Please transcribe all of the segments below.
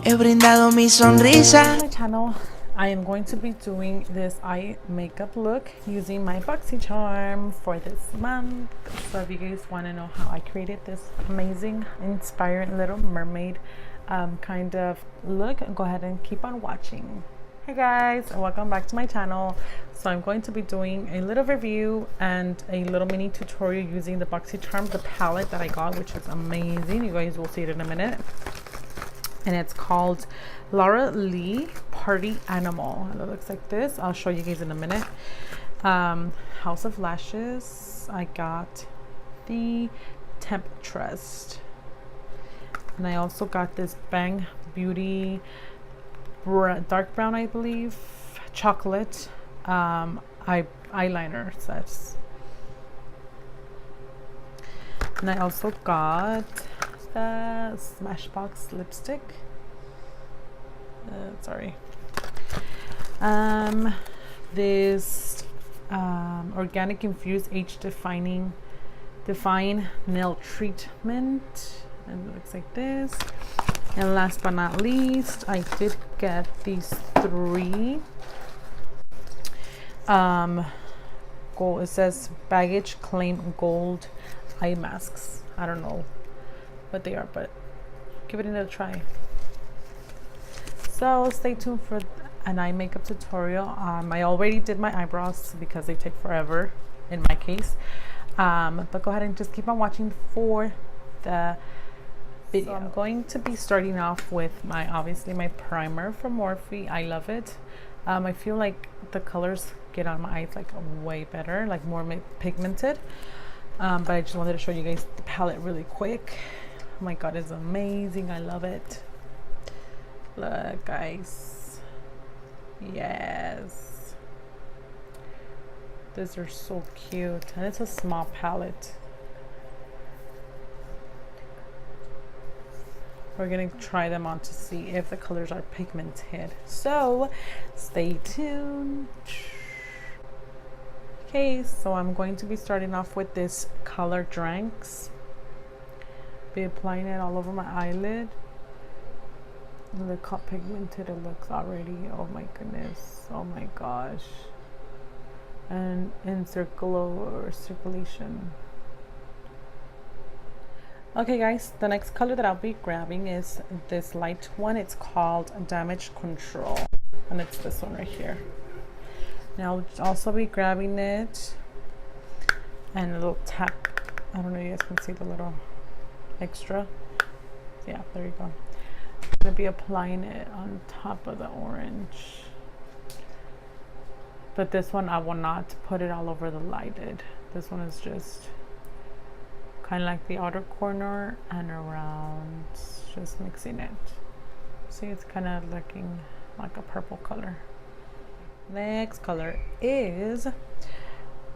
he brindado mi sonrisa. On my channel, I am going to be doing this eye makeup look using my Boxy charm for this month. So if you guys want to know how I created this amazing, inspiring little mermaid kind of look, go ahead and keep on watching. Hey guys, and welcome back to my channel. So I'm going to be doing a little review and a little mini tutorial using the Boxy charm, the palette that I got, which is amazing. You guys will see it in a minute. And it's called Laura Lee Party Animal, and it looks like this. I'll show you guys in a minute. House of Lashes, I got the Temp Trust, and I also got this Bang Beauty dark brown, I believe, chocolate eyeliner sets. And I also got the Smashbox lipstick. Sorry. This organic infused age define nail treatment, and it looks like this. And last but not least, I did get these three gold, it says baggage claim gold eye masks. I don't know what they are, but give it another try. So stay tuned for an eye makeup tutorial. I already did my eyebrows because they take forever in my case, but go ahead and just keep on watching for the video. So I'm going to be starting off with obviously my primer from Morphe. I love it. I feel like the colors get on my eyes like way better, like more pigmented, but I just wanted to show you guys the palette really quick. Oh my god, it's amazing. I love it. Look guys, yes, these are so cute, and it's a small palette. We're gonna try them on to see if the colors are pigmented, so stay tuned. Okay, so I'm going to be starting off with this Color Dranks. Be applying it all over my eyelid. Look how pigmented it looks already. Oh my goodness, oh my gosh. And in circulation. Okay guys, the next color that I'll be grabbing is this light one. It's called Damage Control, and it's this one right here. Now I'll also be grabbing it and a little tap. I don't know if you guys can see the little extra. Yeah, there you go. I'm gonna be applying it on top of the orange, but this one I will not put it all over the lighted. This one is just kind of like the outer corner and around, just mixing it. See, it's kind of looking like a purple color. Next color is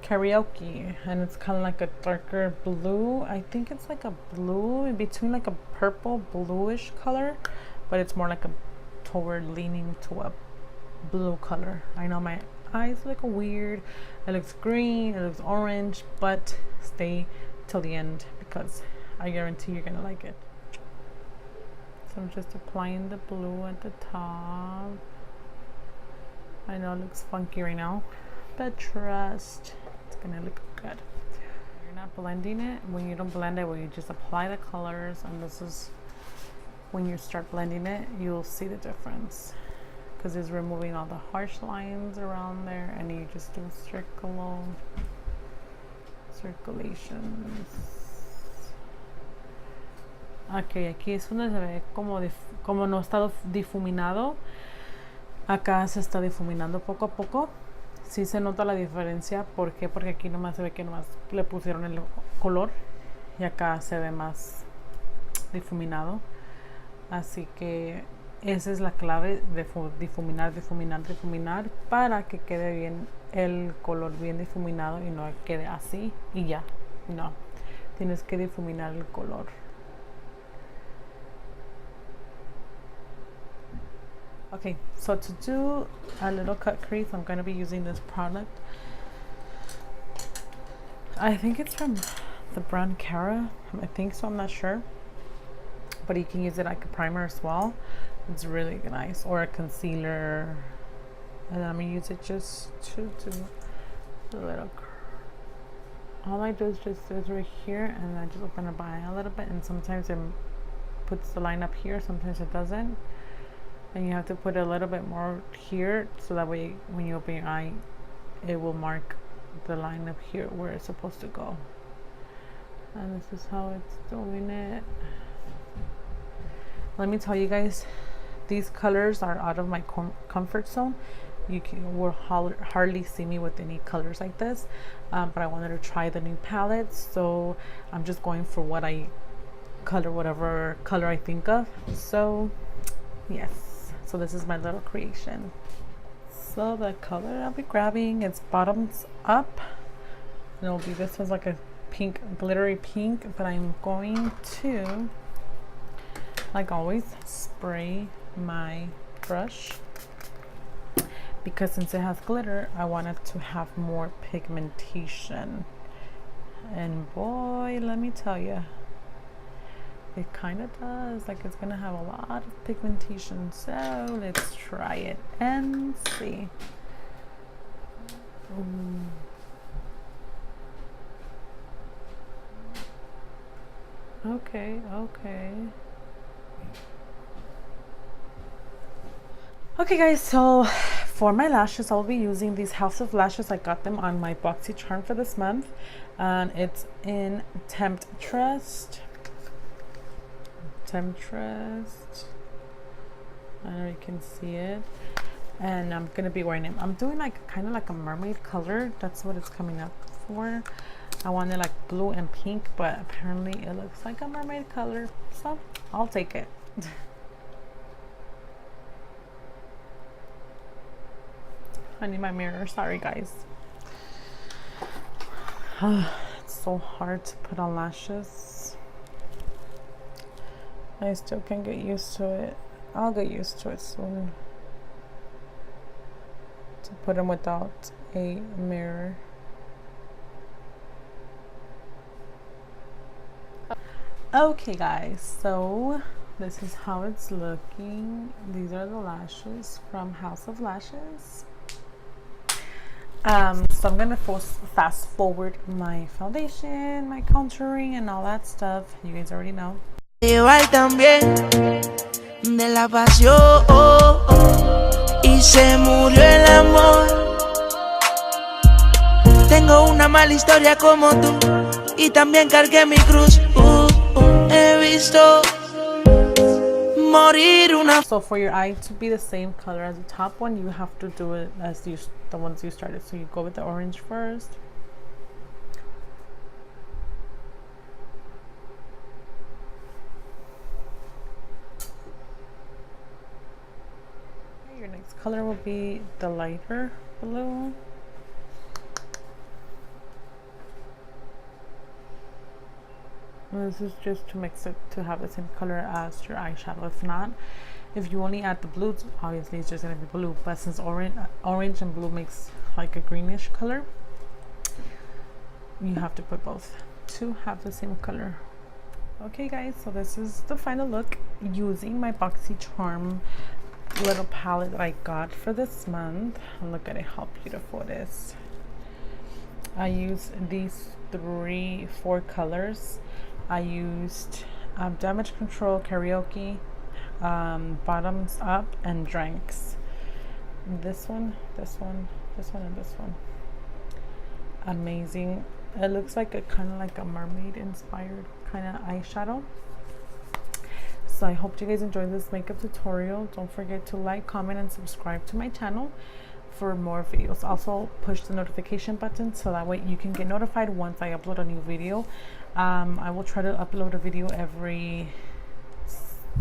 Karaoke, and it's kind of like a darker blue. I think it's like a blue in between, like a purple bluish color, but it's more like a toward leaning to a blue color. I know my eyes look weird. It looks green, it looks orange, but stay till the end because I guarantee you're gonna like it. So I'm just applying the blue at the top. I know it looks funky right now, but trust, it's gonna look good. You're not blending it. When you don't blend it, when you just apply the colors, and this is when you start blending it, you'll see the difference, because it's removing all the harsh lines around there, and you just do circulations. Ok, aquí es donde se ve como no está difuminado. Acá se está difuminando poco a poco. Sí se nota la diferencia. ¿Por qué? Porque aquí nomás se ve que nomás le pusieron el color y acá se ve más difuminado. Así que esa es la clave de difuminar para que quede bien el color bien difuminado y no quede así y ya. No, tienes que difuminar el color. Okay, so to do a little cut crease, I'm going to be using this product. I think it's from the brand Cara. I think so, I'm not sure. but you can use it like a primer as well. It's really nice, or a concealer. And I'm gonna use it just to do a little. All I do is just this right here, and I just open up my eye a little bit, and sometimes it puts the line up here, sometimes it doesn't, and you have to put a little bit more here, so that way when you open your eye, it will mark the line up here where it's supposed to go. And this is how it's doing it. Let me tell you guys, these colors are out of my comfort zone. You will hardly see me with any colors like this, but I wanted to try the new palettes, so I'm just going for whatever color I think of. So yes, so this is my little creation. So the color I'll be grabbing is Bottoms Up, and it'll be, this one's like a pink, glittery pink, but I'm going to, like always, spray my brush, because since it has glitter, I want it to have more pigmentation. And boy, let me tell you, it kind of does. Like, it's gonna have a lot of pigmentation. So let's try it and see. Okay. Okay guys, so for my lashes, I'll be using these House of Lashes. I got them on my Boxy charm for this month, and it's in Temptress. I know you can see it, and I'm gonna be wearing it. I'm doing like kind of like a mermaid color. That's what it's coming up for. I wanted like blue and pink, but apparently it looks like a mermaid color, so I'll take it. I need my mirror, sorry guys. It's so hard to put on lashes. I still can't get used to it. I'll get used to it soon. To put them without a mirror. Okay guys, so this is how it's looking. These are the lashes from House of Lashes. So I'm gonna fast forward my foundation, my contouring, and all that stuff. You guys already know. Igual también de la pasión y se murió el amor. Tengo una mala historia como tú y también cargué mi cruz. He visto morir una. So for your eye to be the same color as the top one, you have to do it as the ones you started. So you go with the orange first. Your next color will be the lighter blue. This is just to mix it to have the same color as your eyeshadow. If not, if you only add the blues, obviously it's just gonna be blue. But since orange and blue makes like a greenish color, you have to put both to have the same color. Okay guys, so this is the final look using my Boxy Charm little palette that I got for this month. And look at it, how beautiful it is. I used these 4 colors. I used Damage Control, Karaoke, Bottoms Up, and Drinks. This one, and this one. Amazing. It looks like a kind of like a mermaid inspired kind of eyeshadow. So I hope you guys enjoyed this makeup tutorial. Don't forget to like, comment, and subscribe to my channel for more videos. Also push the notification button so that way you can get notified once I upload a new video. I will try to upload a video every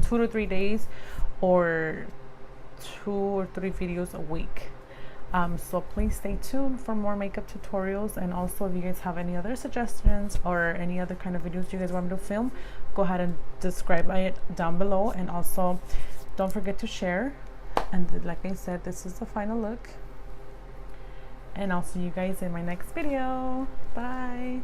2 to 3 days, or 2 or 3 videos a week. So please stay tuned for more makeup tutorials. And also, if you guys have any other suggestions or any other kind of videos you guys want me to film, go ahead and describe it down below. And also don't forget to share. And like I said, this is the final look, and I'll see you guys in my next video. Bye.